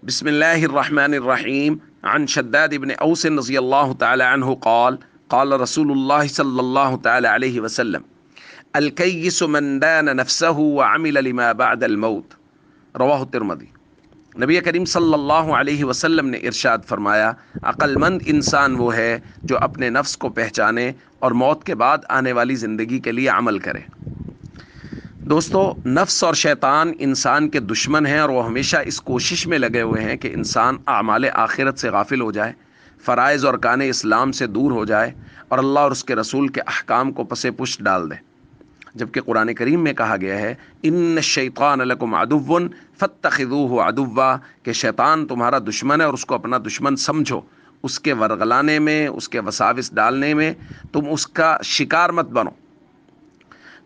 بسم الله الرحمن الرحيم عن شداد بن أوس رضي الله تعالى عنه قال قال رسول الله صلى الله تعالى عليه وسلم الكيس من دان نفسه وعمل لما بعد الموت رواہ الترمذی۔ نبی کریم صلی اللہ علیہ وسلم نے ارشاد فرمایا، عقل مند انسان وہ ہے جو اپنے نفس کو پہچانے اور موت کے بعد آنے والی زندگی کے لیے عمل کرے۔ دوستو، نفس اور شیطان انسان کے دشمن ہیں اور وہ ہمیشہ اس کوشش میں لگے ہوئے ہیں کہ انسان اعمال آخرت سے غافل ہو جائے، فرائض اور ارکان اسلام سے دور ہو جائے اور اللہ اور اس کے رسول کے احکام کو پس پشت ڈال دے، جبکہ قرآن کریم میں کہا گیا ہے ان الشیطان لکم عدو فاتخذوہ عدوا، کہ شیطان تمہارا دشمن ہے اور اس کو اپنا دشمن سمجھو، اس کے ورغلانے میں، اس کے وساوس ڈالنے میں تم اس کا شکار مت بنو۔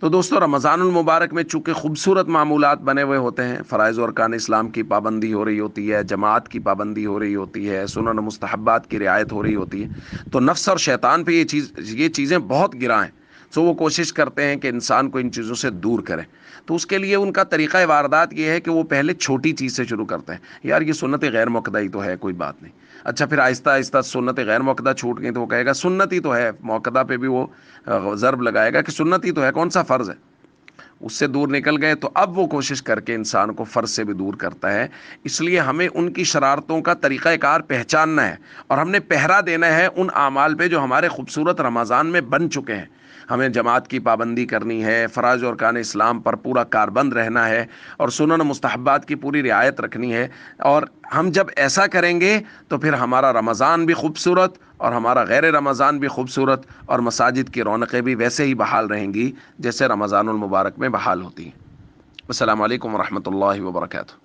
تو دوستو، رمضان المبارک میں چونکہ خوبصورت معمولات بنے ہوئے ہوتے ہیں، فرائض و ارکان اسلام کی پابندی ہو رہی ہوتی ہے، جماعت کی پابندی ہو رہی ہوتی ہے، سنن و مستحبات کی رعایت ہو رہی ہوتی ہے، تو نفس اور شیطان پہ یہ چیزیں بہت گراں ہیں، سو وہ کوشش کرتے ہیں کہ انسان کو ان چیزوں سے دور کریں۔ تو اس کے لیے ان کا طریقہ واردات یہ ہے کہ وہ پہلے چھوٹی چیز سے شروع کرتے ہیں، یار یہ سنت غیر موقدہ ہی تو ہے، کوئی بات نہیں۔ اچھا، پھر آہستہ آہستہ سنت غیر موقدہ چھوٹ گئی تو وہ کہے گا سنت ہی تو ہے، موقدہ پہ بھی وہ ضرب لگائے گا کہ سنت ہی تو ہے، کون سا فرض ہے۔ اس سے دور نکل گئے تو اب وہ کوشش کر کے انسان کو فرض سے بھی دور کرتا ہے۔ اس لیے ہمیں ان کی شرارتوں کا طریقہ کار پہچاننا ہے اور ہم نے پہرا دینا ہے ان اعمال پہ جو ہمارے خوبصورت رمضان میں بن چکے ہیں۔ ہمیں جماعت کی پابندی کرنی ہے، فرائض و ارکان اسلام پر پورا کاربند رہنا ہے اور سنن و مستحبات کی پوری رعایت رکھنی ہے، اور ہم جب ایسا کریں گے تو پھر ہمارا رمضان بھی خوبصورت اور ہمارا غیر رمضان بھی خوبصورت، اور مساجد کی رونقیں بھی ویسے ہی بحال رہیں گی جیسے رمضان المبارک میں بحال ہوتی ہیں۔ السلام علیکم ورحمۃ اللہ وبرکاتہ۔